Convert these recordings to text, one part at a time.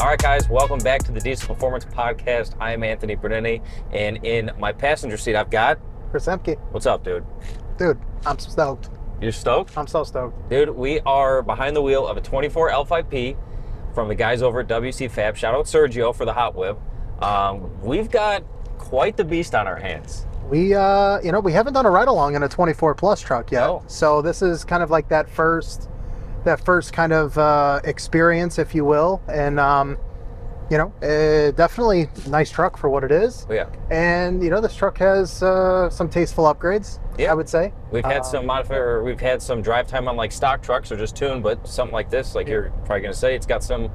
right, guys, welcome back to the Diesel Performance Podcast. I am Anthony Bernini, and in my passenger seat, I've got Chris Emke. What's up, dude? Dude, I'm stoked. You're stoked? I'm so stoked. Dude, we are behind the wheel of a 24 L5P from the guys over at WCFAB. Shout out Sergio for the hot whip. We've got quite the beast on our hands. We, we haven't done a ride along in a 24 plus truck yet. No. So this is kind of like that first kind of experience, if you will. And, definitely nice truck for what it is. Yeah. And, this truck has some tasteful upgrades, yeah. I would say. We've had we've had some drive time on like stock trucks or just tuned, but something like this, like you're probably going to say, it's got some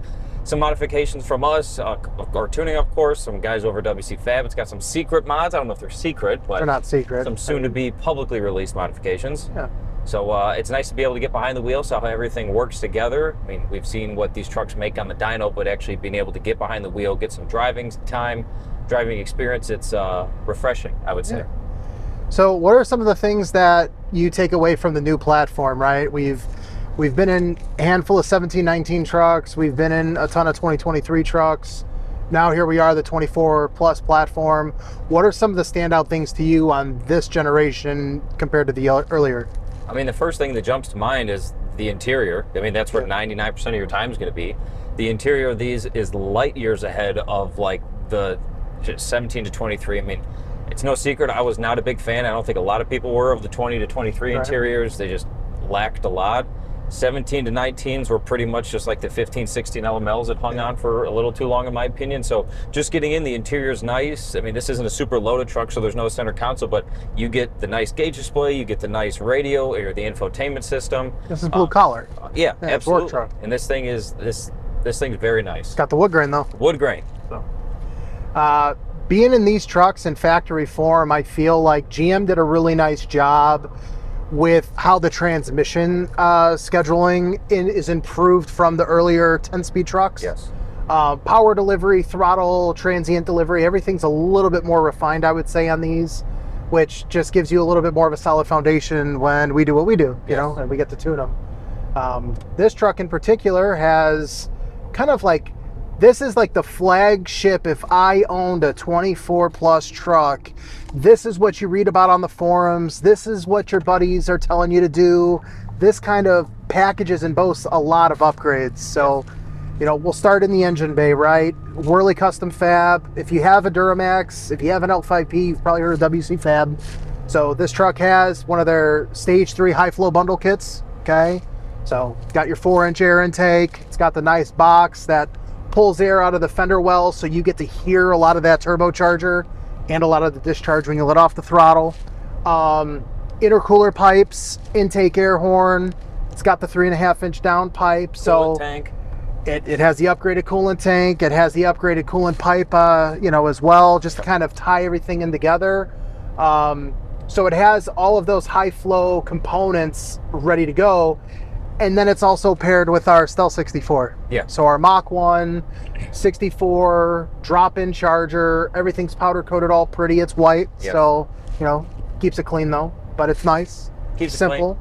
modifications from us, or tuning, of course, some guys over at WCFAB. It's got some secret mods. I don't know if they're secret, but they're not secret. Some soon-to-be publicly released modifications. Yeah. So it's nice to be able to get behind the wheel, see how everything works together. I mean, we've seen what these trucks make on the dyno, but actually being able to get behind the wheel, get some driving time, driving experience, it's refreshing, I would say. Yeah. So what are some of the things that you take away from the new platform, right? We've been in a handful of 17-19 trucks. We've been in a ton of 2023 trucks. Now here we are, the 24 plus platform. What are some of the standout things to you on this generation compared to the earlier? I mean, the first thing that jumps to mind is the interior. I mean, that's where 99% of your time is going to be. The interior of these is light years ahead of like the 17 to 23. I mean, it's no secret I was not a big fan. I don't think a lot of people were of the 20 to 23 interiors. They just lacked a lot. 17 to 19s were pretty much just like the 15, 16 LMLs that hung on for a little too long, in my opinion. So just getting in, the interior is nice. I mean, this isn't a super loaded truck, so there's no center console, but you get the nice gauge display, you get the nice radio or the infotainment system. This is blue collar. Yeah, absolutely. Work truck. And this thing is this thing's very nice. It's got the wood grain though. Wood grain. So, being in these trucks in factory form, I feel like GM did a really nice job with how the transmission scheduling is improved from the earlier 10-speed trucks. Yes. Power delivery, throttle, transient delivery, everything's a little bit more refined, I would say, on these, which just gives you a little bit more of a solid foundation when we do what we do, you know, and we get to tune them. This truck in particular has kind of like, this is like the flagship. If I owned a 24 plus truck, this is what you read about on the forums. This is what your buddies are telling you to do. This kind of packages and boasts a lot of upgrades. So, we'll start in the engine bay, right? Worley Custom Fab. If you have a Duramax, if you have an L5P, you've probably heard of WCFAB. So this truck has one of their stage 3 high flow bundle kits, okay? So got your 4-inch air intake. It's got the nice box that pulls air out of the fender well, so you get to hear a lot of that turbocharger and a lot of the discharge when you let off the throttle. Intercooler pipes, intake air horn. It's got the 3.5-inch down pipe. Coolant tank. It has the upgraded coolant tank. It has the upgraded coolant pipe, as well, just to kind of tie everything in together. So it has all of those high flow components ready to go. And then it's also paired with our Stealth 64. Yeah. So our Mach 1, 64, drop-in charger, everything's powder coated all pretty. It's white, so, keeps it clean though, but it's nice. Keeps simple.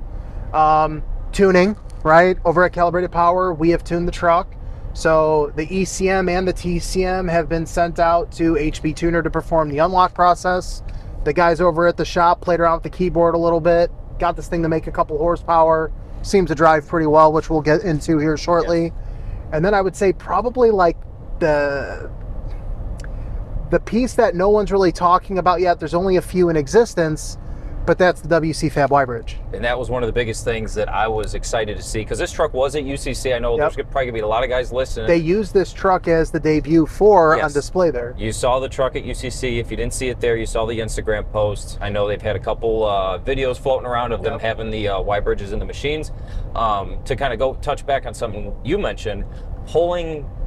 It clean. Tuning, right? Over at Calibrated Power, we have tuned the truck. So the ECM and the TCM have been sent out to HB Tuner to perform the unlock process. The guys over at the shop played around with the keyboard a little bit, got this thing to make a couple horsepower. Seems to drive pretty well, which we'll get into here shortly. Yes. And then I would say probably like the piece that no one's really talking about yet, there's only a few in existence, but that's the WCFAB Y-Bridge. And that was one of the biggest things that I was excited to see, because this truck was at UCC. I know there's probably going to be a lot of guys listening. They used this truck as the debut on display there. You saw the truck at UCC. If you didn't see it there, you saw the Instagram post. I know they've had a couple videos floating around of them having the Y-Bridges in the machines. To kind of go touch back on something you mentioned,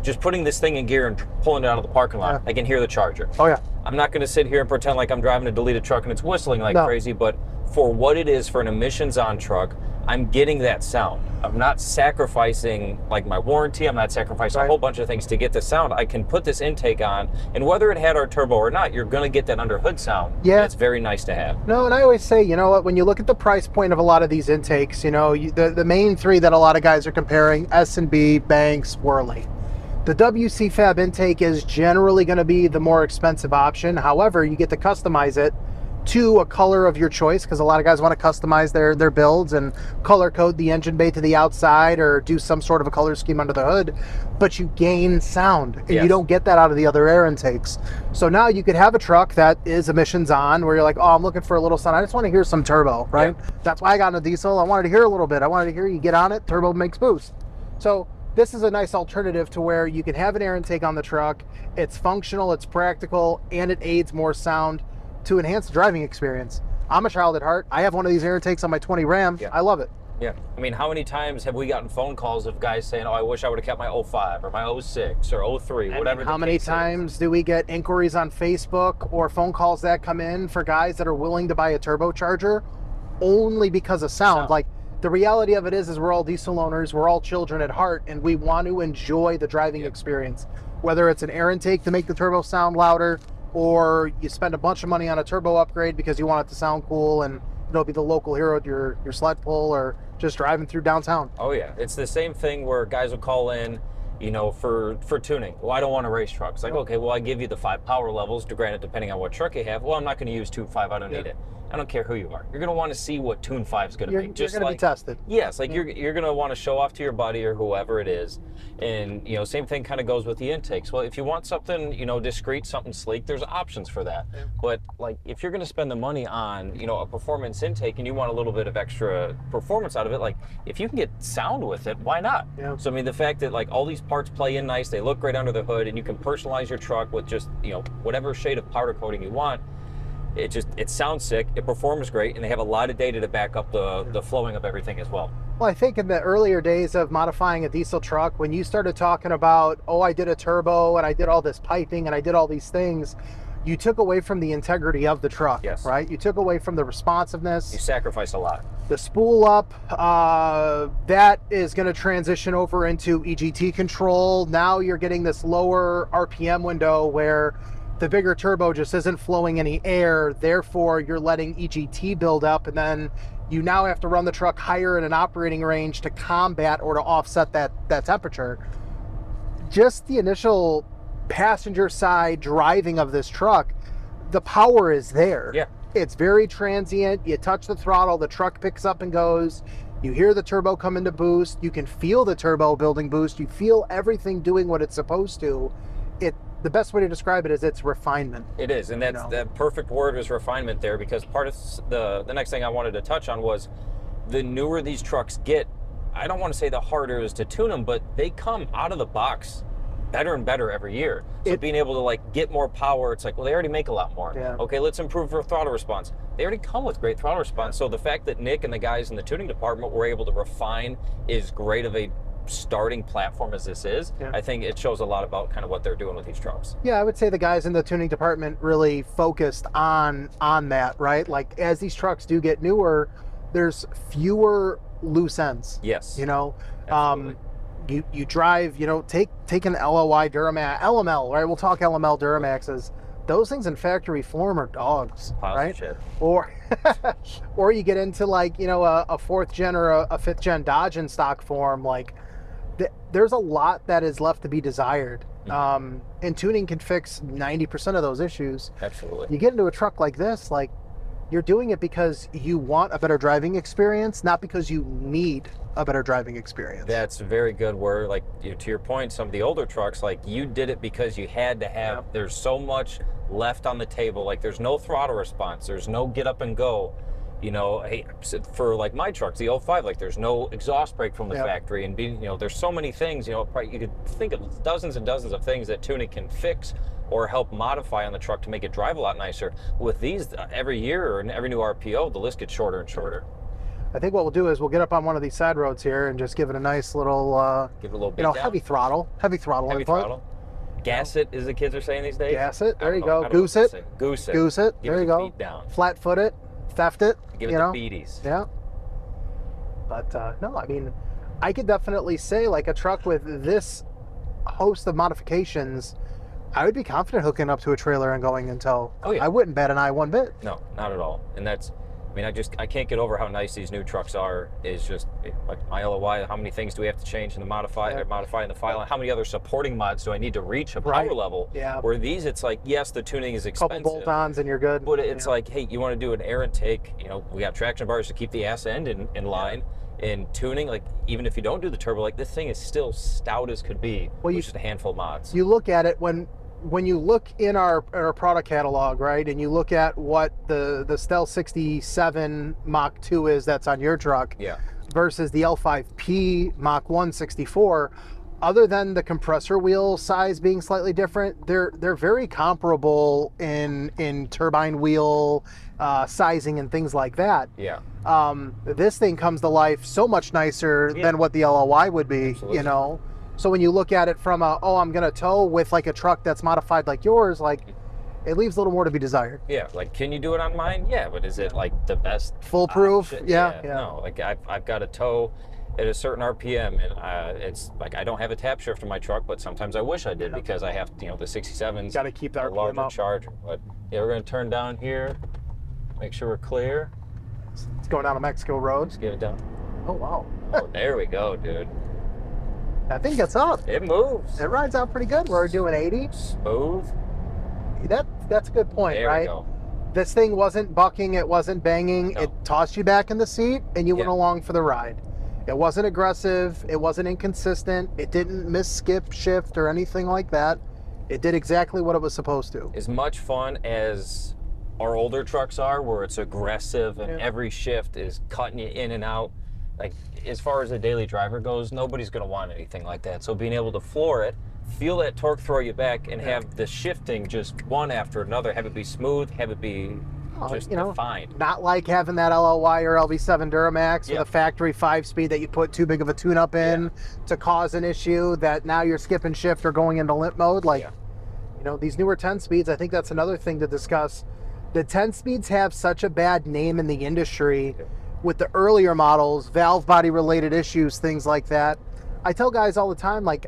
just putting this thing in gear and pulling it out of the parking lot, I can hear the charger. Oh yeah. I'm not going to sit here and pretend like I'm driving a deleted truck and it's whistling like crazy, but for what it is, for an emissions-on truck, I'm getting that sound. I'm not sacrificing like my warranty. I'm not sacrificing a whole bunch of things to get the sound. I can put this intake on, and whether it had our turbo or not, you're going to get that under hood sound. Yeah, it's very nice to have. No, and I always say, you know what? When you look at the price point of a lot of these intakes, the main three that a lot of guys are comparing: S&B, Banks, Worley. The WCFAB intake is generally going to be the more expensive option. However, you get to customize it to a color of your choice, because a lot of guys want to customize their builds and color code the engine bay to the outside or do some sort of a color scheme under the hood, but you gain sound, and you don't get that out of the other air intakes. So now you could have a truck that is emissions on, where you're like, oh, I'm looking for a little sound, I just want to hear some turbo, right? That's why I got in a diesel. I wanted to hear a little bit. I wanted to hear you get on it, turbo makes boost. So this is a nice alternative to where you can have an air intake on the truck. It's functional, it's practical, and it aids more sound to enhance the driving experience. I'm a child at heart. I have one of these air intakes on my 20 Ram. I love it. Yeah. I mean, how many times have we gotten phone calls of guys saying, oh, I wish I would have kept my 05 or my 06 or 03, whatever. How many times do we get inquiries on Facebook or phone calls that come in for guys that are willing to buy a turbocharger only because of sound? Like, the reality of it is we're all diesel owners, we're all children at heart, and we want to enjoy the driving experience. Whether it's an air intake to make the turbo sound louder, or you spend a bunch of money on a turbo upgrade because you want it to sound cool and it'll be the local hero at your sled pull or just driving through downtown. Oh yeah, it's the same thing where guys will call in, you know, for tuning. Well, I don't want a race truck. It's like, okay, well, I give you the 5 power levels, granted, depending on what truck you have. Well, I'm not going to use Tune 5, I don't need it. I don't care who you are. You're going to want to see what Tune 5 is going to be. Just you're going to be tested. Yes, like you're going to want to show off to your buddy or whoever it is. And, you know, same thing kind of goes with the intakes. Well, if you want something, you know, discreet, something sleek, there's options for that. But, like, if you're going to spend the money on, you know, a performance intake and you want a little bit of extra performance out of it, like, if you can get sound with it, why not? So, I mean, the fact that, like, all these parts play in nice, they look great under the hood, and you can personalize your truck with just, you know, whatever shade of powder coating you want, it sounds sick, it performs great, and they have a lot of data to back up the flowing of everything as well. Well, I think in the earlier days of modifying a diesel truck, when you started talking about, oh, I did a turbo and I did all this piping and I did all these things, you took away from the integrity of the truck, right? You took away from the responsiveness. You sacrificed a lot. The spool up, that is going to transition over into EGT control. Now you're getting this lower RPM window where the bigger turbo just isn't flowing any air, therefore you're letting EGT build up, and then you now have to run the truck higher in an operating range to combat or to offset that temperature. Just the initial passenger side driving of this truck, the power is there. It's very transient. You touch the throttle, the truck picks up and goes. You hear the turbo come into boost. You can feel the turbo building boost. You feel everything doing what it's supposed to. The best way to describe it is it's refinement. It is, and that's the perfect word is refinement there, because part of the next thing I wanted to touch on was the newer these trucks get, I don't want to say the harder it is to tune them, but they come out of the box better and better every year. So being able to like get more power, it's like, well, they already make a lot more. Okay, let's improve our throttle response. They already come with great throttle response. So the fact that Nick and the guys in the tuning department were able to refine is great of a starting platform as this is. I think it shows a lot about kind of what they're doing with these trucks. I would say the guys in the tuning department really focused on that, right? Like, as these trucks do get newer, there's fewer loose ends. You know, you drive, you know, take an LOI Duramax, LML, right? We'll talk LML Duramaxes. Those things in factory form are dogs, right? Or or you get into, like, you know, a 4th gen or a 5th gen Dodge in stock form, like, there's a lot that is left to be desired. And tuning can fix 90% of those issues. Absolutely. You get into a truck like this, like, you're doing it because you want a better driving experience, not because you need a better driving experience. That's very good. Where, like, to your point, some of the older trucks, like, you did it because you had to have, there's so much left on the table. Like, there's no throttle response, there's no get up and go. You know, hey, for like my trucks, the 05, like, there's no exhaust brake from the factory, and you know, there's so many things, you know, you could think of dozens and dozens of things that tuning can fix or help modify on the truck to make it drive a lot nicer. With these, every year or every new RPO, the list gets shorter and shorter. I think what we'll do is we'll get up on one of these side roads here and just give it a nice little, give it a little bit, you know, heavy throttle input. Gas it, as the kids are saying these days. Gas it. There you go. Goose it. Goose it. Goose it. There you go. Flat foot it. Theft it. Give it the beaties. But no, I mean, I could definitely say, like, a truck with this host of modifications, I would be confident hooking up to a trailer and going in tow. I wouldn't bat an eye one bit. No, not at all. And that's mean, I can't get over how nice these new trucks are. Is just like my LOI. How many things do we have to change in the modify in the file? And how many other supporting mods do I need to reach a power level? Yeah. Where these, it's like, yes, the tuning is expensive. Couple bolt-ons and you're good. But it's like, hey, you want to do an air intake? You know, we got traction bars to keep the ass end in line. In tuning, like even if you don't do the turbo, like this thing is still stout as could be. Well, just a handful of mods. You look at it when you look in our product catalog, right, and you look at what the Stel 67 Mach 2 is that's on your truck, versus the L5P Mach 164. Other than the compressor wheel size being slightly different, they're very comparable in turbine wheel sizing and things like that. Yeah. This thing comes to life so much nicer than what the LOI would be. Absolutely. You know. So when you look at it from I'm gonna tow with like a truck that's modified like yours, like it leaves a little more to be desired. Yeah. Like, can you do it on mine? Yeah. But is it like the best? Foolproof? Yeah. No. Like I've got a tow at a certain RPM, and it's like I don't have a tap shifter in my truck, but sometimes I wish I did because I have, you know, the 67's got to keep that larger up. Charger. But yeah, we're gonna turn down here, make sure we're clear. It's going down a Mexico road. Just get it down. Oh wow. Oh, there we go, dude. That thing gets up. It moves. It rides out pretty good. We're doing 80. Smooth. That's a good point, there right? We go. This thing wasn't bucking. It wasn't banging. No. It tossed you back in the seat, and you went along for the ride. It wasn't aggressive. It wasn't inconsistent. It didn't miss, skip, shift, or anything like that. It did exactly what it was supposed to. As much fun as our older trucks are, where it's aggressive and every shift is cutting you in and out, like as far as a daily driver goes, nobody's going to want anything like that. So being able to floor it, feel that torque throw you back, and have the shifting just one after another, have it be smooth, have it be just defined. Not like having that LOI or LV7 Duramax with a factory 5-speed that you put too big of a tune-up in to cause an issue that now you're skipping shift or going into limp mode. Like, you know, these newer 10-speeds, I think that's another thing to discuss. The 10-speeds have such a bad name in the industry with the earlier models, valve body related issues, things like that. I tell guys all the time, like,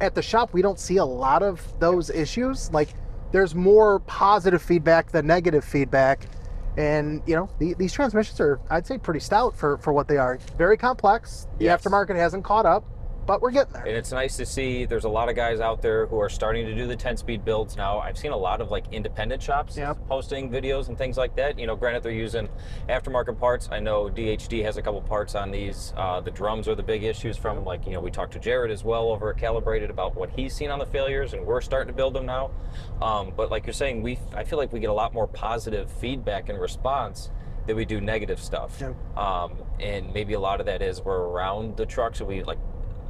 at the shop, we don't see a lot of those issues. Like, there's more positive feedback than negative feedback. And, you know, these transmissions are, I'd say, pretty stout for what they are. Very complex. The aftermarket hasn't caught up, but we're getting there. And it's nice to see there's a lot of guys out there who are starting to do the 10-speed builds now. I've seen a lot of like independent shops posting videos and things like that. You know, granted, they're using aftermarket parts. I know DHD has a couple parts on these. The drums are the big issues from, like, you know, we talked to Jared as well over at Calibrated about what he's seen on the failures, and we're starting to build them now. But like you're saying, I feel like we get a lot more positive feedback and response that we do negative stuff. And maybe a lot of that is we're around the truck, so we like,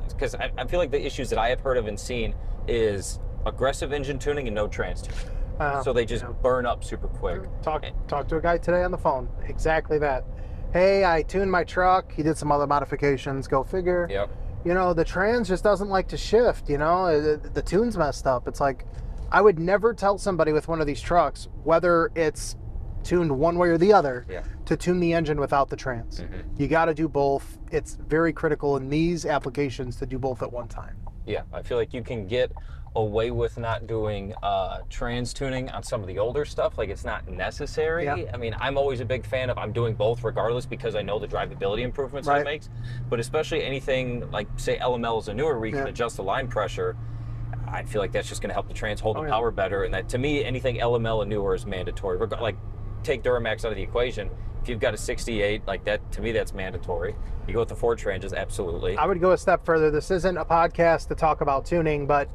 because I feel like the issues that I have heard of and seen is aggressive engine tuning and no trans tuning. So they just burn up super quick. Talk to a guy today on the phone. Exactly that. Hey, I tuned my truck. He did some other modifications. Go figure. Yep. You know, the trans just doesn't like to shift. You know, the tune's messed up. It's like, I would never tell somebody with one of these trucks, whether it's tuned one way or the other, to tune the engine without the trans. You got to do both. It's very critical in these applications to do both at one time. Yeah, I feel like you can get away with not doing trans tuning on some of the older stuff. Like, it's not necessary. I mean, I'm always a big fan of I'm doing both regardless, because I know the drivability improvements it makes. But especially anything like, say, LML is a newer where you can adjust the line pressure. I feel like that's just going to help the trans hold the power better. And that, to me, anything LML and newer is mandatory. Like, take Duramax out of the equation. If you've got a 68, like that, to me, that's mandatory. You go with the Ford tranches, absolutely. I would go a step further. This isn't a podcast to talk about tuning, but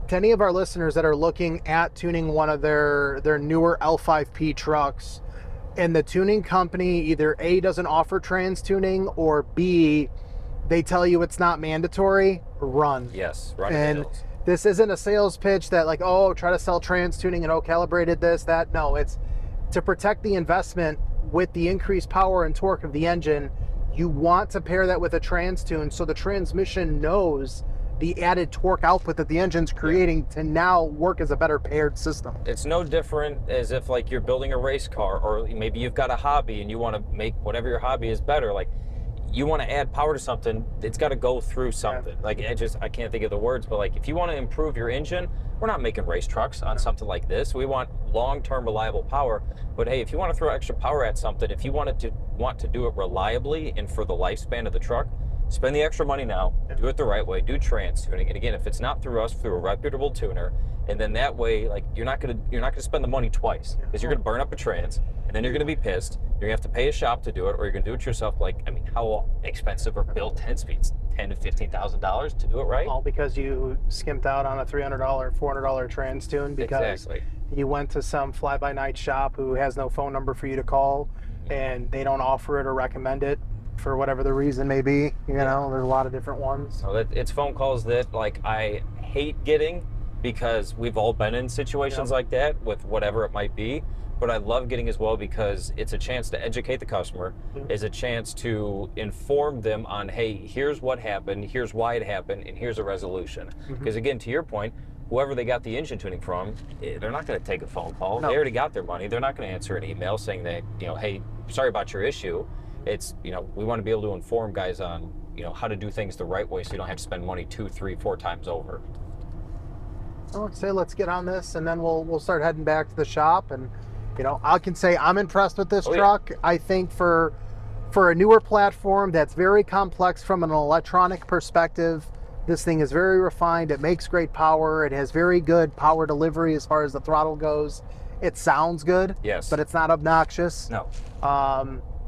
to any of our listeners that are looking at tuning one of their newer L5P trucks, and the tuning company either A, doesn't offer trans tuning, or B, they tell you it's not mandatory, run. Yes, run. And this isn't a sales pitch that like, oh, try to sell trans tuning and Calibrated this, that. No, it's to protect the investment with the increased power and torque of the engine. You want to pair that with a trans tune so the transmission knows the added torque output that the engine's creating to now work as a better paired system. It's no different as if like you're building a race car, or maybe you've got a hobby and you want to make whatever your hobby is better. Like, you want to add power to something, it's got to go through something. Yeah. Like I can't think of the words, but like if you want to improve your engine, we're not making race trucks on something like this. We want long-term reliable power. But hey, if you want to throw extra power at something, if you want to do it reliably and for the lifespan of the truck, spend the extra money now, do it the right way, do trans tuning. And again, if it's not through us, through a reputable tuner, and then that way, like you're not gonna spend the money twice, because you're gonna burn up a trans, and then you're gonna be pissed. You're gonna have to pay a shop to do it, or you're gonna do it yourself. Like, I mean, how expensive are built 10 speeds? $10,000 to $15,000 to do it right? All because you skimped out on a $300, $400 trans tune because Exactly. you went to some fly-by-night shop who has no phone number for you to call, and they don't offer it or recommend it for whatever the reason may be. You know, there's a lot of different ones. So it's phone calls that like I hate getting, because we've all been in situations like that with whatever it might be. But I love getting as well, because it's a chance to educate the customer, is a chance to inform them on, hey, here's what happened, here's why it happened, and here's a resolution. Because again, to your point, whoever they got the engine tuning from, they're not going to take a phone call. No. They already got their money. They're not going to answer an email saying that, hey, sorry about your issue. It's, we want to be able to inform guys on, how to do things the right way, so you don't have to spend money 2, 3, 4 times over. I would say let's get on this, and then we'll start heading back to the shop. And I can say I'm impressed with this truck. I think for a newer platform that's very complex from an electronic perspective, this thing is very refined. It makes great power. It has very good power delivery as far as the throttle goes. It sounds good, yes, but it's not obnoxious. No.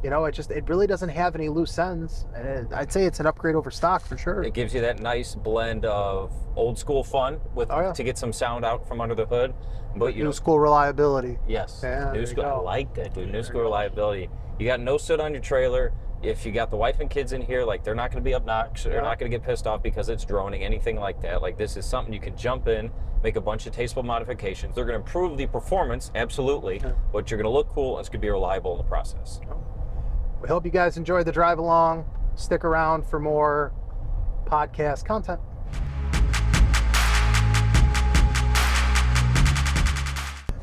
It really doesn't have any loose ends. And I'd say it's an upgrade over stock for sure. It gives you that nice blend of old school fun to get some sound out from under the hood, but new school reliability. Yes, yeah, new school. I like that, dude. New school reliability. You got no soot on your trailer. If you got the wife and kids in here, like, they're not going to be obnoxious. They're not going to get pissed off because it's droning, anything like that. Like, this is something you can jump in, make a bunch of tasteful modifications. They're going to improve the performance, absolutely, but you're going to look cool, and it's going to be reliable in the process. We hope you guys enjoyed the drive along. Stick around for more podcast content.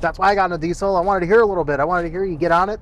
That's why I got in a diesel. I wanted to hear a little bit. I wanted to hear you get on it,